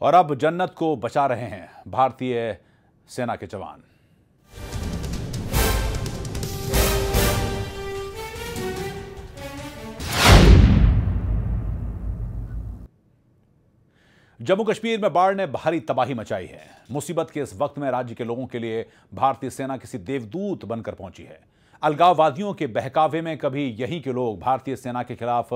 और अब जन्नत को बचा रहे हैं भारतीय सेना के जवान। जम्मू कश्मीर में बाढ़ ने भारी तबाही मचाई है। मुसीबत के इस वक्त में राज्य के लोगों के लिए भारतीय सेना किसी देवदूत बनकर पहुंची है। अलगाववादियों के बहकावे में कभी यहीं के लोग भारतीय सेना के खिलाफ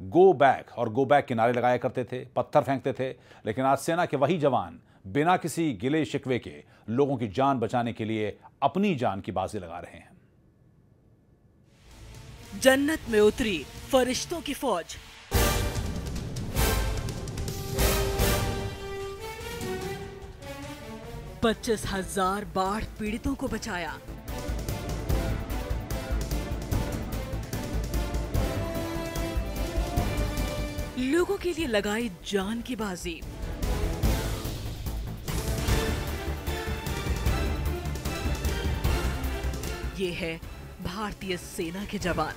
गो बैक के नारे लगाया करते थे, पत्थर फेंकते थे, लेकिन आज सेना के वही जवान बिना किसी गिले शिकवे के लोगों की जान बचाने के लिए अपनी जान की बाजी लगा रहे हैं। जन्नत में उतरी फरिश्तों की फौज। पच्चीस 25,000 बाढ़ पीड़ितों को बचाया। लोगों के लिए लगाई जान की बाजी। ये है भारतीय सेना के जवान।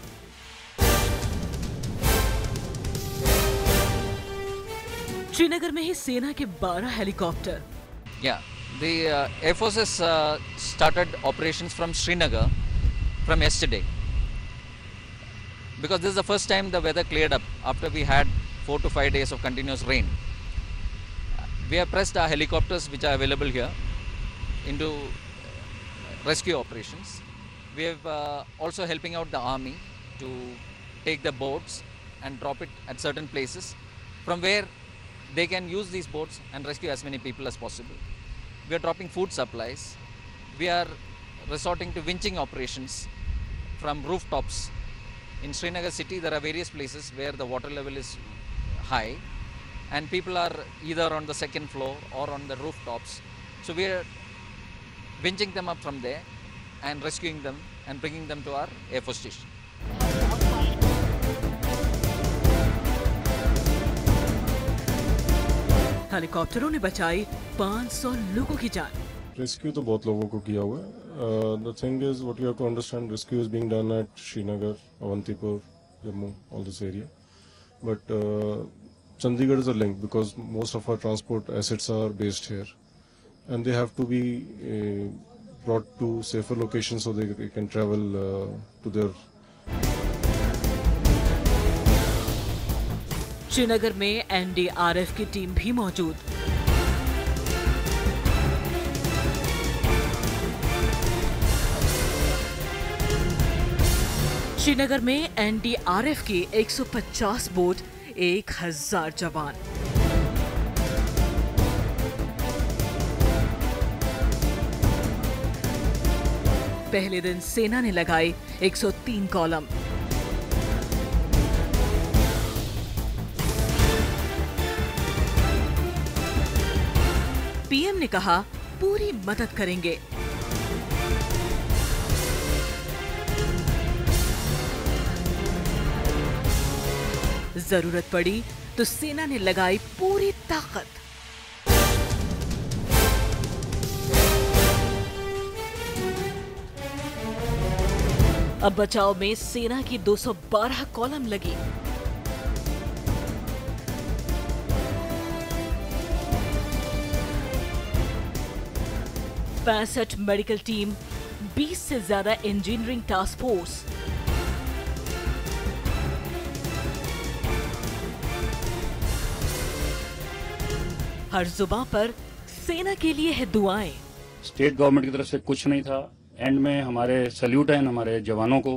श्रीनगर में ही सेना के 12 helicopter. The Air Force has started operations from Srinagar from yesterday, because this is the first time the weather cleared up after we had 4 to 5 days of continuous rain. We have pressed our helicopters which are available here into rescue operations. We have also helping out the army to take the boats and drop it at certain places from where they can use these boats and rescue as many people as possible. We are dropping food supplies. We are resorting to winching operations from rooftops. In Srinagar city, there are various places where the water level is high and people are either on the second floor or on the rooftops. So we are winching them up from there and rescuing them and bringing them to our Air Force station. हेलीकॉप्टरों ने बचाई 500 लोगों की जान। Rescue तो बहुत लोगों को किया हुआ है। The thing is what you have to understand, rescue is being done at Srinagar, Awantipur, Jammu, all this area, but Chandigarh is a link because most of our transport assets are based here and they have to be brought to safer locations so they can travel to their. Srinagar में NDRF की team भी मौजूद। श्रीनगर में NDRF की 150 boat, 1000 जवान। पहले दिन सेना ने लगाई 103 कॉलम। पीएम ने कहा पूरी मदद करेंगे। जरूरत पड़ी तो सेना ने लगाई पूरी ताकत। अब बचाव में सेना की 212 कॉलम लगी। पैंसठ मेडिकल टीम, 20 से ज्यादा इंजीनियरिंग टास्क फोर्स। हर जुबान पर सेना के लिए है दुआएं। स्टेट गवर्नमेंट की तरफ से कुछ नहीं था। एंड में हमारे सैल्यूट है हमारे जवानों को,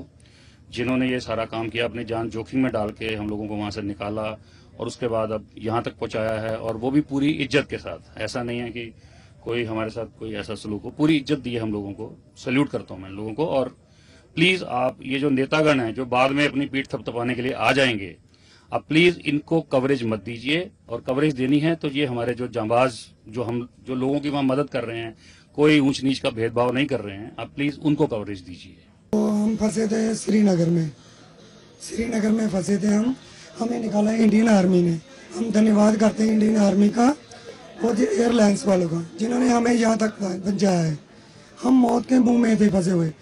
जिन्होंने ये सारा काम किया, अपनी जान जोखिम में डाल के हम लोगों को वहां से निकाला और उसके बाद अब यहाँ तक पहुंचाया है, और वो भी पूरी इज्जत के साथ। ऐसा नहीं है कि कोई हमारे साथ कोई ऐसा सलूक हो, पूरी इज्जत दी है हम लोगों को। सैल्यूट करता हूँ मैं लोगों को। और प्लीज आप ये जो नेतागण हैं जो बाद में अपनी पीठ थपथपाने के लिए आ जाएंगे, आप प्लीज इनको कवरेज मत दीजिए, और कवरेज देनी है तो ये हमारे जो जांबाज जो लोगों की वहाँ मदद कर रहे हैं, कोई ऊंच नीच का भेदभाव नहीं कर रहे हैं, आप प्लीज उनको कवरेज दीजिए। तो हम फंसे थे श्रीनगर में फंसे थे हम। हमें निकाला इंडियन आर्मी ने। हम धन्यवाद करते हैं इंडियन आर्मी का और एयरलाइंस वालों का, जिन्होंने हमें यहाँ तक पहुँचाया है। हम मौत के मुंह में थे फंसे हुए।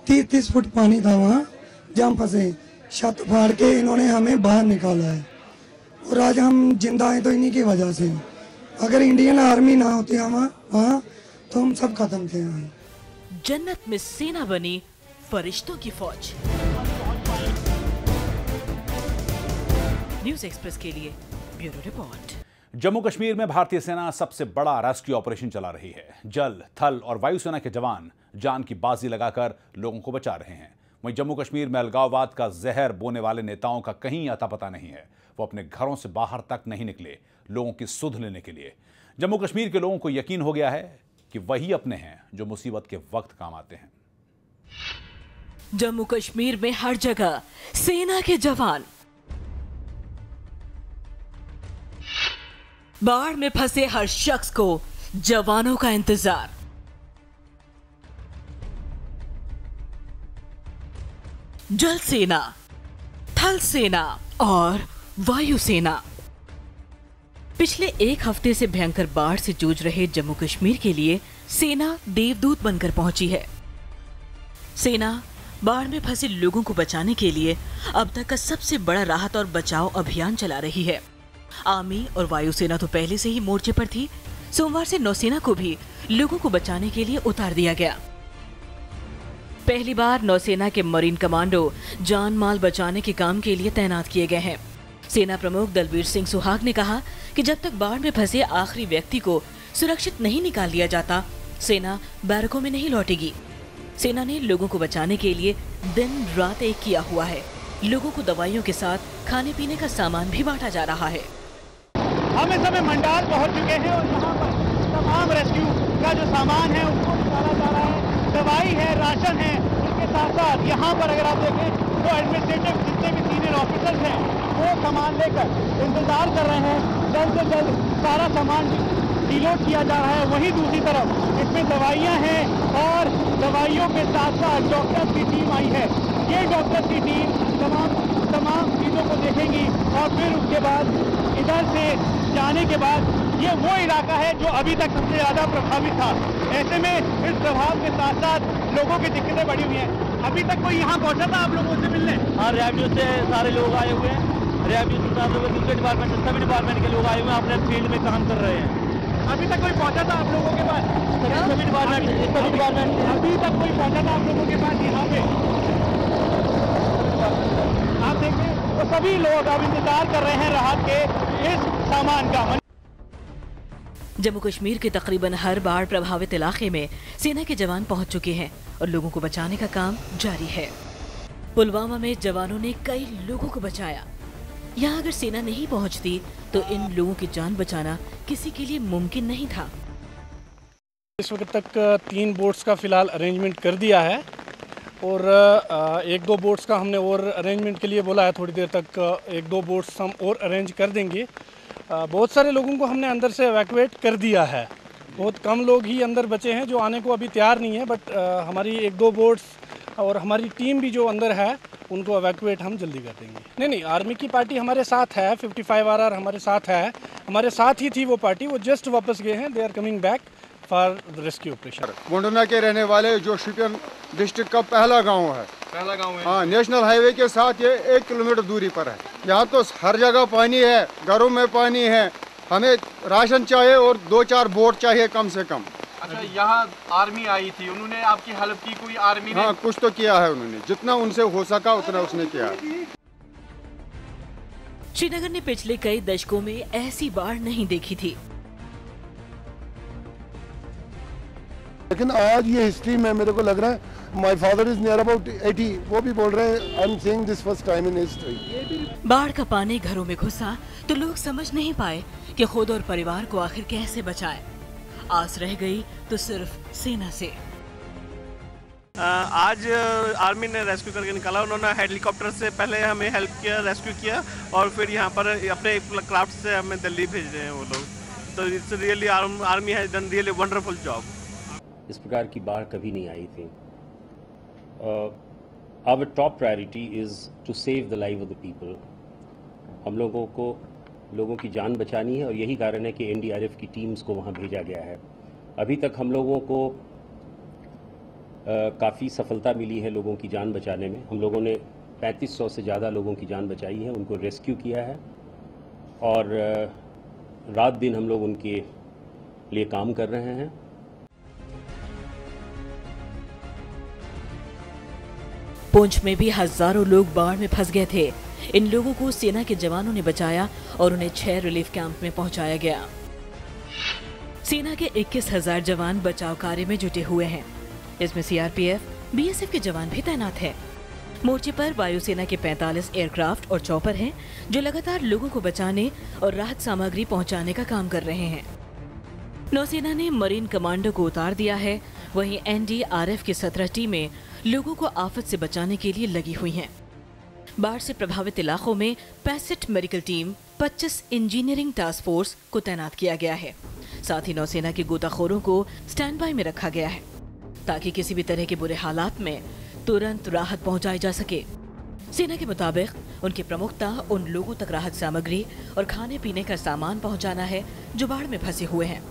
30 फुट पानी था वहाँ जहाँ हम फंसे। छत फाड़ के इन्होंने हमें बाहर निकाला है, और आज हम जिंदा हैं तो इन्हीं की वजह से। अगर इंडियन आर्मी ना होती वहाँ तो हम सब खत्म थे यहाँ। जन्नत में सेना बनी फरिश्तों की फौज। न्यूज़ एक्सप्रेस के लिए ब्यूरो रिपोर्ट। जम्मू कश्मीर में भारतीय सेना सबसे बड़ा रेस्क्यू ऑपरेशन चला रही है। जल, थल और वायुसेना के जवान जान की बाजी लगाकर लोगों को बचा रहे हैं। वहीं जम्मू कश्मीर में अलगाववाद का जहर बोने वाले नेताओं का कहीं अता पता नहीं है। वो अपने घरों से बाहर तक नहीं निकले लोगों की सुध लेने के लिए। जम्मू कश्मीर के लोगों को यकीन हो गया है कि वही अपने हैं जो मुसीबत के वक्त काम आते हैं। जम्मू कश्मीर में हर जगह सेना के जवान। बाढ़ में फंसे हर शख्स को जवानों का इंतजार। जल सेना, थल सेना और वायुसेना। पिछले एक हफ्ते से भयंकर बाढ़ से जूझ रहे जम्मू कश्मीर के लिए सेना देवदूत बनकर पहुंची है। सेना बाढ़ में फंसे लोगों को बचाने के लिए अब तक का सबसे बड़ा राहत और बचाव अभियान चला रही है। आर्मी और वायुसेना तो पहले से ही मोर्चे पर थी। सोमवार से नौसेना को भी लोगों को बचाने के लिए उतार दिया गया। पहली बार नौसेना के मरीन कमांडो जान माल बचाने के काम के लिए तैनात किए गए हैं। सेना प्रमुख दलबीर सिंह सुहाग ने कहा कि जब तक बाढ़ में फंसे आखिरी व्यक्ति को सुरक्षित नहीं निकाल लिया जाता, सेना बैरकों में नहीं लौटेगी। सेना ने लोगों को बचाने के लिए दिन रात एक किया हुआ है। लोगों को दवाइयों के साथ खाने पीने का सामान भी बांटा जा रहा है। हम इस समय मंडार पहुंच चुके हैं और यहाँ पर तमाम रेस्क्यू का जो सामान है उसको निकाला जा रहा है। दवाई है, राशन है, उसके साथ साथ यहाँ पर अगर आप देखें तो एडमिनिस्ट्रेटिव जितने भी सीनियर ऑफिसर्स हैं वो सामान लेकर इंतजार कर रहे हैं। जल्द से जल्द सारा सामान डिलोड किया जा रहा है। वहीं दूसरी तरफ इसमें दवाइयाँ हैं और दवाइयों के साथ साथ डॉक्टर्स की टीम आई है। ये डॉक्टर्स की टीम तमाम चीज़ों को देखेंगी और फिर उसके बाद इधर से जाने के बाद ये वो इलाका है जो अभी तक सबसे ज़्यादा प्रभावित था। ऐसे में इस प्रभाव के साथ साथ लोगों की दिक्कतें बढ़ी हुई हैं। अभी तक कोई यहाँ पहुँचा था आप लोगों से मिलने? हाँ, रेवेन्यू से सारे लोग आए हुए हैं। रेवेन्यू दूसरे डिपार्टमेंट से सभी डिपार्टमेंट के लोग आए हुए हैं, अपने फील्ड में काम कर रहे हैं। अभी तक कोई पहुँचा था आप लोगों के पास? सभी डिपार्टमेंट अभी तक कोई पहुँचा था आप लोगों के पास यहाँ पे? आप देखें तो सभी लोग अब इंतजार कर रहे हैं राहत के इस सामान का। जम्मू कश्मीर के तकरीबन हर बाढ़ प्रभावित इलाके में सेना के जवान पहुंच चुके हैं और लोगों को बचाने का काम जारी है। पुलवामा में जवानों ने कई लोगों को बचाया। यहाँ अगर सेना नहीं पहुंचती तो इन लोगों की जान बचाना किसी के लिए मुमकिन नहीं था। इस वक्त तक 3 बोट्स का फिलहाल अरेंजमेंट कर दिया है और 1-2 बोट्स का हमने और अरेंजमेंट के लिए बोला है। थोड़ी देर तक 1-2 बोट्स हम और अरेंज कर देंगे। बहुत सारे लोगों को हमने अंदर से एवैक्यूएट कर दिया है। बहुत कम लोग ही अंदर बचे हैं जो आने को अभी तैयार नहीं है, बट हमारी 1-2 बोट्स और हमारी टीम भी जो अंदर है उनको एवैक्यूएट हम जल्दी कर देंगे। नहीं, आर्मी की पार्टी हमारे साथ है। 55 RR हमारे साथ है, हमारे साथ ही थी वो पार्टी। वो जस्ट वापस गए हैं। They are coming back for rescue operation. Gondna के रहने वाले जो शिपियन डिस्ट्रिक्ट का पहला गांव है। हाँ, नेशनल हाईवे के साथ ये 1 किलोमीटर दूरी पर है। यहाँ तो हर जगह पानी है, घरों में पानी है। हमें राशन चाहिए और 2-4 बोट चाहिए कम से कम। अच्छा, यहाँ आर्मी आई थी, उन्होंने आपकी हेल्प की? कोई आर्मी ने? हाँ, कुछ तो किया है उन्होंने, जितना उनसे हो सका उतना उसने किया। श्रीनगर ने पिछले कई दशकों में ऐसी बाढ़ नहीं देखी थी। लेकिन आज ये हिस्ट्री में मेरे को लग रहा है my father is near about 80, वो भी बोल रहे हैं I am seeing this first time in history. बाढ़ का पानी घरों में घुसा तो लोग समझ नहीं पाए कि खुद और परिवार को आखिर कैसे बचाएं। आस रह गई तो सिर्फ सेना से। आज आर्मी ने रेस्क्यू करके निकाला। उन्होंने हेलीकॉप्टर से पहले हमें हेल्प किया, रेस्क्यू किया और फिर यहाँ पर अपने क्राफ्ट से हमें दिल्ली भेज रहे हैं वो लोग। तो it's really army has done really wonderful job. इस प्रकार की बाढ़ कभी नहीं आई थी। Our top priority is to save the life of the people. हम लोगों को लोगों की जान बचानी है और यही कारण है कि NDRF की टीम्स को वहाँ भेजा गया है। अभी तक हम लोगों को काफ़ी सफलता मिली है लोगों की जान बचाने में। हम लोगों ने 3500 से ज़्यादा लोगों की जान बचाई है, उनको रेस्क्यू किया है और रात दिन हम लोग उनके लिए काम कर रहे हैं। पुंछ में भी हजारों लोग बाढ़ में फंस गए थे। इन लोगों को सेना के जवानों ने बचाया और उन्हें 6 रिलीफ कैंप में पहुंचाया गया। सेना के 21,000 जवान बचाव कार्य में जुटे हुए हैं। इसमें सीआरपीएफ, बीएसएफ के जवान भी तैनात हैं। मोर्चे पर वायुसेना के 45 एयरक्राफ्ट और चॉपर हैं, जो लगातार लोगों को बचाने और राहत सामग्री पहुंचाने का काम कर रहे हैं। नौसेना ने मरीन कमांडो को उतार दिया है। वहीं एनडीआरएफ की 17 टीमें लोगों को आफत से बचाने के लिए लगी हुई हैं। बाढ़ से प्रभावित इलाकों में 65 medical team, 25 engineering task force को तैनात किया गया है। साथ ही नौसेना के गोताखोरों को स्टैंड बाय में रखा गया है, ताकि किसी भी तरह के बुरे हालात में तुरंत राहत पहुंचाई जा सके। सेना के मुताबिक उनकी प्रमुखता उन लोगों तक राहत सामग्री और खाने पीने का सामान पहुंचाना है जो बाढ़ में फंसे हुए हैं।